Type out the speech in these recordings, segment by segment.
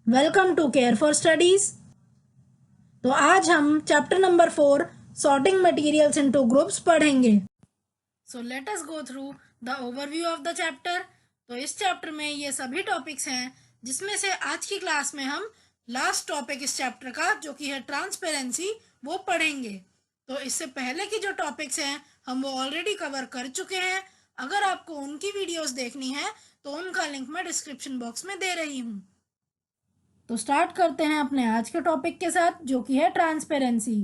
Welcome to care for studies. तो आज हम chapter number 4 sorting materials into groups पढ़ेंगे। So let us go through the overview of the chapter. तो इस chapter में ये सभी टॉपिक्स हैं जिसमें से आज की क्लास में हम लास्ट टॉपिक इस चैप्टर का जो कि है ट्रांसपेरेंसी वो पढ़ेंगे। तो इससे पहले की जो टॉपिक्स हैं हम वो ऑलरेडी कवर कर चुके हैं। अगर आपको उनकी वीडियोस देखनी है तो उनका लिंक मैं डिस्क्रिप्शन बॉक्स में दे रही हूँ। तो स्टार्ट करते हैं अपने आज के टॉपिक के साथ जो कि है ट्रांसपेरेंसी।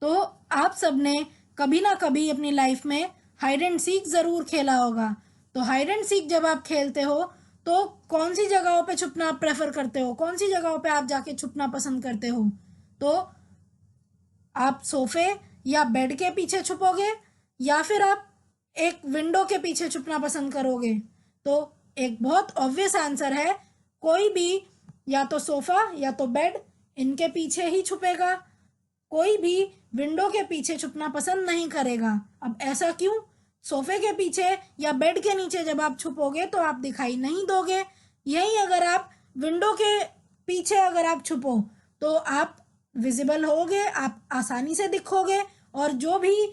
तो आप सबने कभी ना कभी अपनी लाइफ में हाइड एंड सीक ज़रूर खेला होगा। तो हाइड एंड सीक जब आप खेलते हो तो कौन सी जगहों पे छुपना आप प्रेफर करते हो, कौन सी जगहों पे आप जाके छुपना पसंद करते हो? तो आप सोफे या बेड के पीछे छुपोगे या फिर आप एक विंडो के पीछे छुपना पसंद करोगे? तो एक बहुत ऑब्वियस आंसर है, कोई भी या तो सोफा या तो बेड इनके पीछे ही छुपेगा, कोई भी विंडो के पीछे छुपना पसंद नहीं करेगा। अब ऐसा क्यों? सोफे के पीछे या बेड के नीचे जब आप छुपोगे तो आप दिखाई नहीं दोगे। यही अगर आप विंडो के पीछे अगर आप छुपो तो आप विजिबल होगे, आप आसानी से दिखोगे और जो भी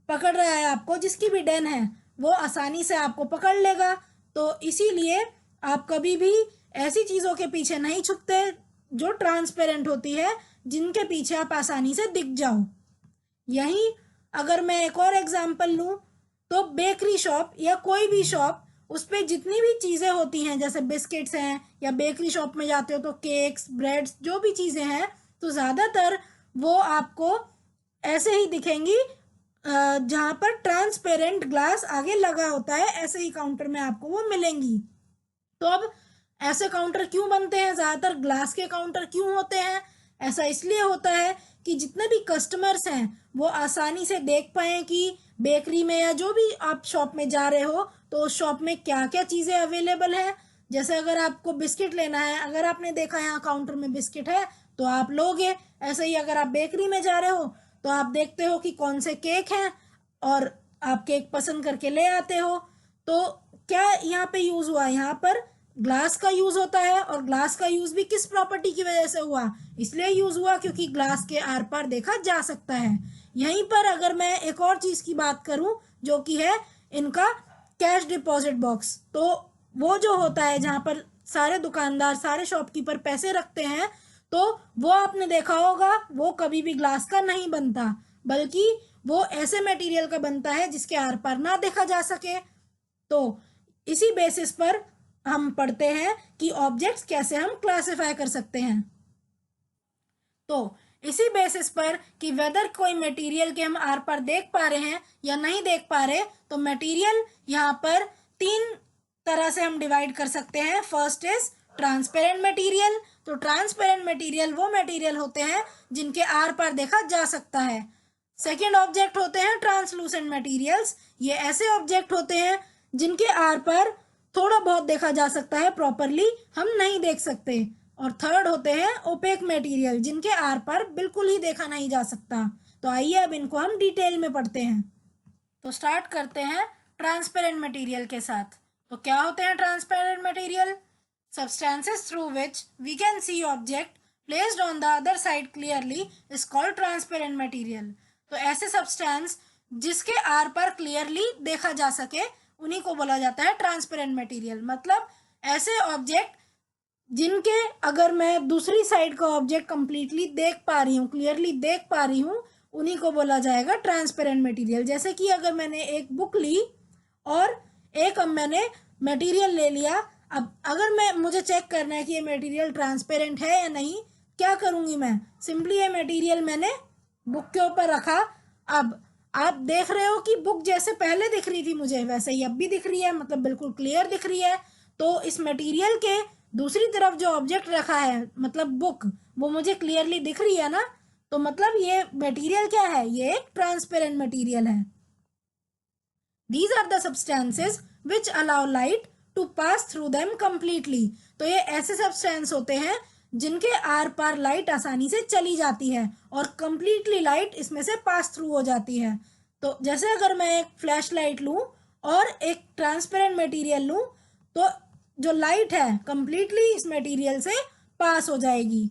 पकड़ रहा है आपको, जिसकी भी डेन है, वो आसानी से आपको पकड़ लेगा। तो इसीलिए आप कभी भी ऐसी चीज़ों के पीछे नहीं छुपते जो ट्रांसपेरेंट होती है, जिनके पीछे आप आसानी से दिख जाओ। यही अगर मैं एक और एग्जांपल लूँ तो बेकरी शॉप या कोई भी शॉप, उस पर जितनी भी चीज़ें होती हैं जैसे बिस्किट्स हैं या बेकरी शॉप में जाते हो तो केक्स, ब्रेड्स, जो भी चीज़ें हैं, तो ज़्यादातर वो आपको ऐसे ही दिखेंगी जहाँ पर ट्रांसपेरेंट ग्लास आगे लगा होता है, ऐसे ही काउंटर में आपको वो मिलेंगी। तो अब ऐसे काउंटर क्यों बनते हैं, ज़्यादातर ग्लास के काउंटर क्यों होते हैं? ऐसा इसलिए होता है कि जितने भी कस्टमर्स हैं वो आसानी से देख पाएँ कि बेकरी में या जो भी आप शॉप में जा रहे हो तो उस शॉप में क्या क्या चीज़ें अवेलेबल हैं। जैसे अगर आपको बिस्किट लेना है, अगर आपने देखा यहाँ काउंटर में बिस्किट है तो आप लोगे। ऐसे ही अगर आप बेकरी में जा रहे हो तो आप देखते हो कि कौन से केक हैं और आप केक पसंद करके ले आते हो। तो क्या यहाँ पे यूज़ हुआ? यहाँ पर ग्लास का यूज़ होता है और ग्लास का यूज़ भी किस प्रॉपर्टी की वजह से हुआ? इसलिए यूज़ हुआ क्योंकि ग्लास के आर पार देखा जा सकता है। यहीं पर अगर मैं एक और चीज़ की बात करूं जो कि है इनका कैश डिपॉजिट बॉक्स, तो वो जो होता है जहाँ पर सारे दुकानदार, सारे शॉपकीपर पैसे रखते हैं, तो वो आपने देखा होगा वो कभी भी ग्लास का नहीं बनता, बल्कि वो ऐसे मटेरियल का बनता है जिसके आर पार ना देखा जा सके। तो इसी बेसिस पर हम पढ़ते हैं कि ऑब्जेक्ट्स कैसे हम क्लासिफाई कर सकते हैं। तो इसी बेसिस पर कि वेदर कोई मटेरियल के हम आर पार देख पा रहे हैं या नहीं देख पा रहे, तो मटेरियल यहाँ पर 3 तरह से हम डिवाइड कर सकते हैं। First is transparent material. तो ट्रांसपेरेंट मटेरियल वो मटेरियल होते हैं जिनके आर पार देखा जा सकता है। सेकेंड ऑब्जेक्ट होते हैं ट्रांसलूसेंट मटेरियल्स। ये ऐसे ऑब्जेक्ट होते हैं जिनके आर पार थोड़ा बहुत देखा जा सकता है, प्रॉपरली हम नहीं देख सकते। और थर्ड होते हैं ओपेक मटेरियल, जिनके आर पार बिल्कुल ही देखा नहीं जा सकता। तो आइए अब इनको हम डिटेल में पढ़ते हैं। तो स्टार्ट करते हैं ट्रांसपेरेंट मटेरियल के साथ। तो क्या होते हैं transparent material? Substances through which we can see object placed on the other side clearly is called transparent material. तो ऐसे सब्सटेंस जिसके आर पर क्लियरली देखा जा सके उन्हीं को बोला जाता है ट्रांसपेरेंट मटेरियल। मतलब ऐसे ऑब्जेक्ट जिनके अगर मैं दूसरी साइड का ऑब्जेक्ट कंप्लीटली देख पा रही हूँ, क्लियरली देख पा रही हूँ, उन्हीं को बोला जाएगा ट्रांसपेरेंट मटेरियल। जैसे कि अगर मैंने एक बुक ली और एक अब मैंने मटेरियल ले लिया, अब अगर मुझे चेक करना है कि ये मटेरियल ट्रांसपेरेंट है या नहीं, क्या करूँगी मैं? सिंपली ये मटेरियल मैंने बुक के ऊपर रखा। अब आप देख रहे हो कि बुक जैसे पहले दिख रही थी मुझे वैसे ही अब भी दिख रही है, मतलब बिल्कुल क्लियर दिख रही है। तो इस मटेरियल के दूसरी तरफ जो ऑब्जेक्ट रखा है, मतलब बुक, वो मुझे क्लियरली दिख रही है ना, तो मतलब ये मटेरियल क्या है? ये एक ट्रांसपेरेंट मटेरियल है। These are the substances which allow light to pass through them completely. तो ये ऐसे सब्सटेंस होते हैं जिनके आर पार लाइट आसानी से चली जाती है और कंप्लीटली लाइट इसमें से पास थ्रू हो जाती है। तो जैसे अगर मैं एक फ्लैश लाइट लूँ और एक ट्रांसपेरेंट मटेरियल लूँ, तो जो लाइट है कंप्लीटली इस मटेरियल से पास हो जाएगी।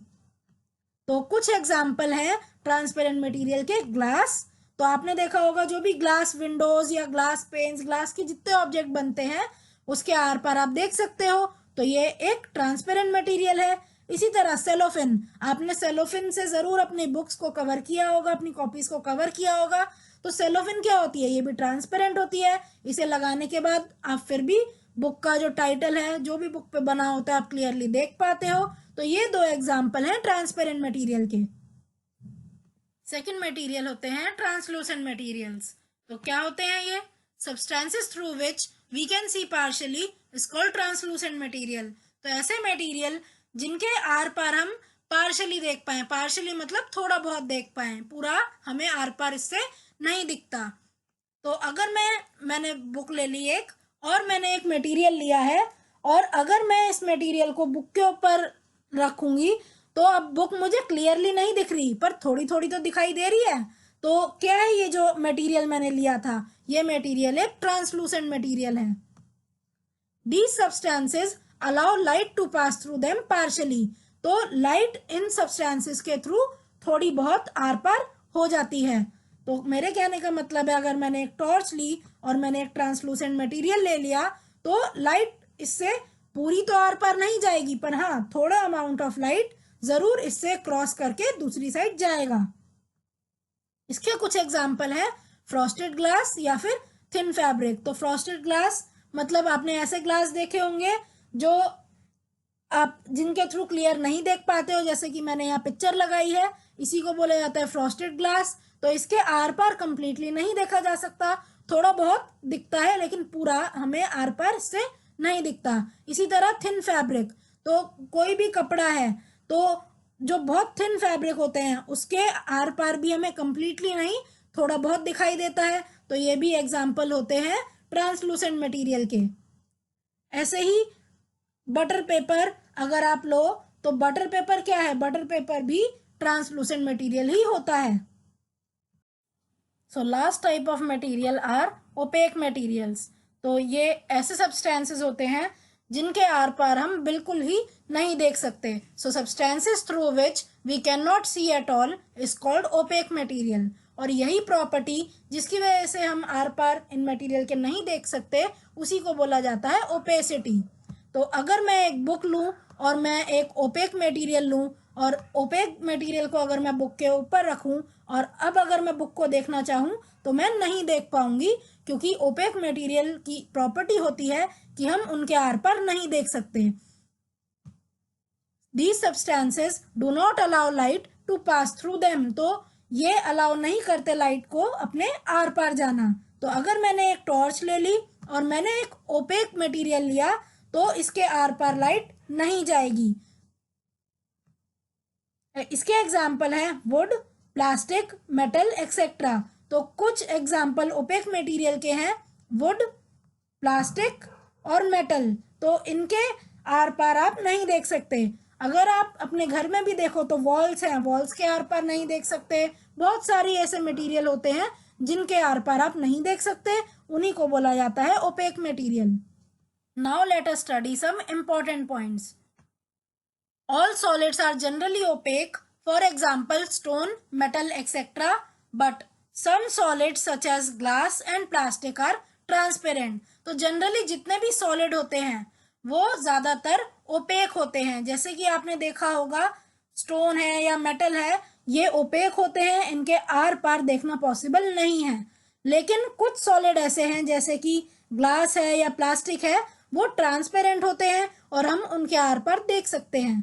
तो कुछ एग्जाम्पल हैं ट्रांसपेरेंट मटेरियल के। ग्लास, तो आपने देखा होगा जो भी ग्लास विंडोज या ग्लास पेन्स, ग्लास के जितने ऑब्जेक्ट बनते हैं उसके आर पार आप देख सकते हो, तो ये एक ट्रांसपेरेंट मटेरियल है। इसी तरह सेलोफिन, आपने सेलोफिन से जरूर अपनी बुक्स को कवर किया होगा, अपनी कॉपीज को कवर किया होगा। तो सेलोफिन क्या होती है, ये भी ट्रांसपेरेंट होती है। इसे लगाने के बाद आप फिर भी बुक का जो टाइटल है, जो भी बुक पे बना होता है, आप क्लियरली देख पाते हो। तो ये दो एग्जाम्पल हैं ट्रांसपेरेंट मटेरियल के। सेकेंड मटेरियल होते हैं ट्रांसलूसेंट मटेरियल्स। तो क्या होते हैं ये? Substances through which we can see partially is called translucent material. तो ऐसे मटेरियल जिनके आर पार हम पार्शियली देख पाए, पार्शियली मतलब थोड़ा बहुत देख पाए, पूरा हमें आर पार इससे नहीं दिखता। तो अगर मैंने बुक ले ली एक, और मैंने एक मटेरियल लिया है, और अगर मैं इस मटेरियल को बुक के ऊपर रखूंगी तो अब बुक मुझे क्लियरली नहीं दिख रही, पर थोड़ी थोड़ी तो दिखाई दे रही है। तो क्या है ये जो मटेरियल मैंने लिया था? ये मटेरियल एक ट्रांसलूसेंट मटेरियल है। These substances allow light to pass through them partially. तो लाइट इन सब्सटेंसेस के थ्रू थोड़ी बहुत आर पार हो जाती है। तो मेरे कहने का मतलब है, अगर मैंने एक टॉर्च ली और मैंने एक ट्रांसलूसेंट मटेरियल ले लिया तो लाइट इससे पूरी तो आर पार नहीं जाएगी, पर हाँ थोड़ा अमाउंट ऑफ लाइट जरूर इससे क्रॉस करके दूसरी साइड जाएगा। इसके कुछ एग्जाम्पल है फ्रॉस्टेड ग्लास या फिर थिन फैब्रिक। तो फ्रॉस्टेड ग्लास मतलब आपने ऐसे ग्लास देखे होंगे जो आप जिनके थ्रू क्लियर नहीं देख पाते हो, जैसे कि मैंने यहाँ पिक्चर लगाई है, इसी को बोला जाता है फ्रॉस्टेड ग्लास। तो इसके आर पार कंप्लीटली नहीं देखा जा सकता, थोड़ा बहुत दिखता है लेकिन पूरा हमें आर पार इससे नहीं दिखता। इसी तरह थिन फैब्रिक, तो कोई भी कपड़ा है तो जो बहुत थिन फैब्रिक होते हैं उसके आर पार भी हमें कंप्लीटली नहीं, थोड़ा बहुत दिखाई देता है। तो ये भी एग्जाम्पल होते हैं ट्रांसलूसेंट मटेरियल के। ऐसे ही बटर पेपर अगर आप लो तो बटर पेपर क्या है, बटर पेपर भी ट्रांसलूसेंट मटेरियल ही होता है। So last type of material are opaque materials. तो ये ऐसे सब्सटेंसेस होते हैं जिनके आर पार हम बिल्कुल ही नहीं देख सकते। So substances through which we can not see at all is called opaque material. और यही प्रॉपर्टी जिसकी वजह से हम आर पार इन मटेरियल के नहीं देख सकते, उसी को बोला जाता है ओपेसिटी। तो अगर मैं एक बुक लूं और मैं एक ओपेक मटेरियल लूं, और ओपेक मटेरियल को अगर मैं बुक के ऊपर रखूं और अब अगर मैं बुक को देखना चाहूं तो मैं नहीं देख पाऊंगी, क्योंकि ओपेक मटेरियल की प्रॉपर्टी होती है कि हम उनके आर पार नहीं देख सकते। These substances do not allow light to pass through them. तो ये अलाउ नहीं करते लाइट को अपने आर पार जाना। तो अगर मैंने एक टॉर्च ले ली और मैंने एक ओपेक मटेरियल लिया तो इसके आर पार लाइट नहीं जाएगी। इसके एग्जाम्पल हैं वुड, प्लास्टिक, मेटल एक्सेट्रा। तो कुछ एग्जाम्पल ओपेक मटेरियल के हैं वुड, प्लास्टिक और मेटल। तो इनके आर पार आप नहीं देख सकते। अगर आप अपने घर में भी देखो तो वॉल्स हैं, वॉल्स के आर पार नहीं देख सकते। बहुत सारी ऐसे मटेरियल होते हैं जिनके आर पार आप नहीं देख सकते, उन्हीं को बोला जाता है opaque material. Now let us study some important points. All solids are generally opaque, for example stone, metal, etc. But some solids such as glass and plastic are transparent. तो generally जितने भी solid होते हैं वो ज़्यादातर opaque होते हैं। जैसे कि आपने देखा होगा stone है या metal है, ये opaque होते हैं, इनके आर पार देखना पॉसिबल नहीं है। लेकिन कुछ solid ऐसे हैं जैसे कि glass है या plastic है, वो transparent होते हैं और हम उनके आर पार देख सकते हैं।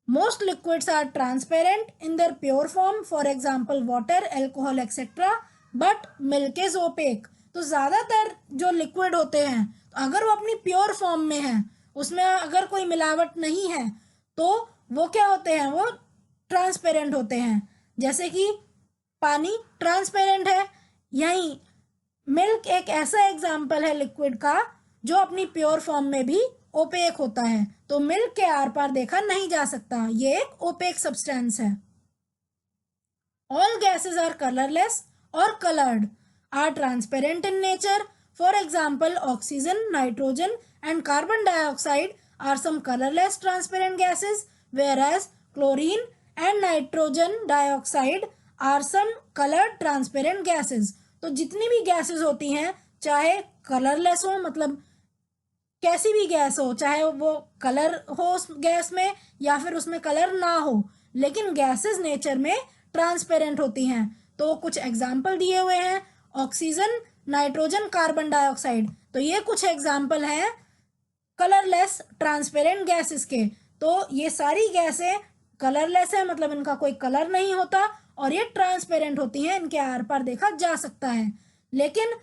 Most liquids are transparent in their pure form, for example water, alcohol, etc. But milk is opaque. तो ज़्यादातर जो लिक्विड होते हैं अगर वो अपनी प्योर फॉर्म में है, उसमें अगर कोई मिलावट नहीं है, तो वो क्या होते हैं, वो ट्रांसपेरेंट होते हैं। जैसे कि पानी ट्रांसपेरेंट है, यही मिल्क एक ऐसा एग्जाम्पल है लिक्विड का जो अपनी प्योर फॉर्म में भी ओपेक होता है। तो मिल्क के आर पार देखा नहीं जा सकता, ये एक ओपेक सब्सटेंस है। ऑल गैसेस आर कलरलेस और coloured, are transparent in nature. For example oxygen, nitrogen and carbon dioxide are some colorless transparent gases, whereas chlorine and nitrogen dioxide are some colored transparent gases. तो जितनी भी gases होती हैं, चाहे colourless हो, मतलब कैसी भी गैस हो, चाहे वो कलर हो उस गैस में या फिर उसमें कलर ना हो, लेकिन गैसेस नेचर में ट्रांसपेरेंट होती हैं. तो कुछ एग्जाम्पल दिए हुए हैं, ऑक्सीजन, नाइट्रोजन, कार्बन डाइऑक्साइड. तो ये कुछ एग्जाम्पल हैं कलरलेस ट्रांसपेरेंट गैसेस के. तो ये सारी गैसें कलरलेस है, मतलब इनका कोई कलर नहीं होता और ये ट्रांसपेरेंट होती हैं, इनके आर पार देखा जा सकता है. लेकिन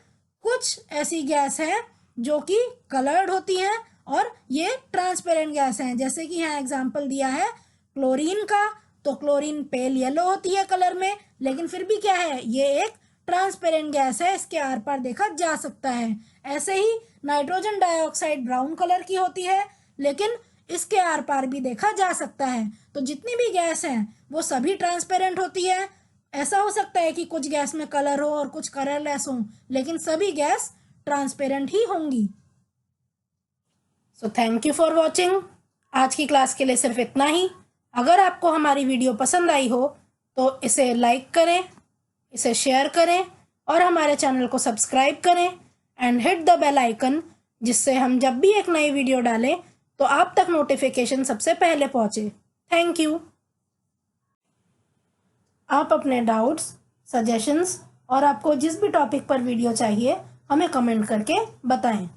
कुछ ऐसी गैस है जो कि कलर्ड होती हैं और ये ट्रांसपेरेंट गैस हैं. जैसे कि यहाँ एग्जाम्पल दिया है क्लोरीन का. तो क्लोरीन पेल येलो होती है कलर में, लेकिन फिर भी क्या है, ये एक ट्रांसपेरेंट गैस है, इसके आर पार देखा जा सकता है. ऐसे ही नाइट्रोजन डाइऑक्साइड ब्राउन कलर की होती है, लेकिन इसके आर पार भी देखा जा सकता है. तो जितनी भी गैस हैं वो सभी ट्रांसपेरेंट होती है. ऐसा हो सकता है कि कुछ गैस में कलर हो और कुछ कलरलेस हो, लेकिन सभी गैस ट्रांसपेरेंट ही होंगी. So thank you for watching. आज की क्लास के लिए सिर्फ इतना ही. अगर आपको हमारी वीडियो पसंद आई हो तो इसे लाइक करें, इसे शेयर करें और हमारे चैनल को सब्सक्राइब करें and hit the bell icon, जिससे हम जब भी एक नई वीडियो डालें तो आप तक नोटिफिकेशन सबसे पहले पहुंचे. Thank you. आप अपने डाउट्स, सजेशंस और आपको जिस भी टॉपिक पर वीडियो चाहिए हमें कमेंट करके बताएं.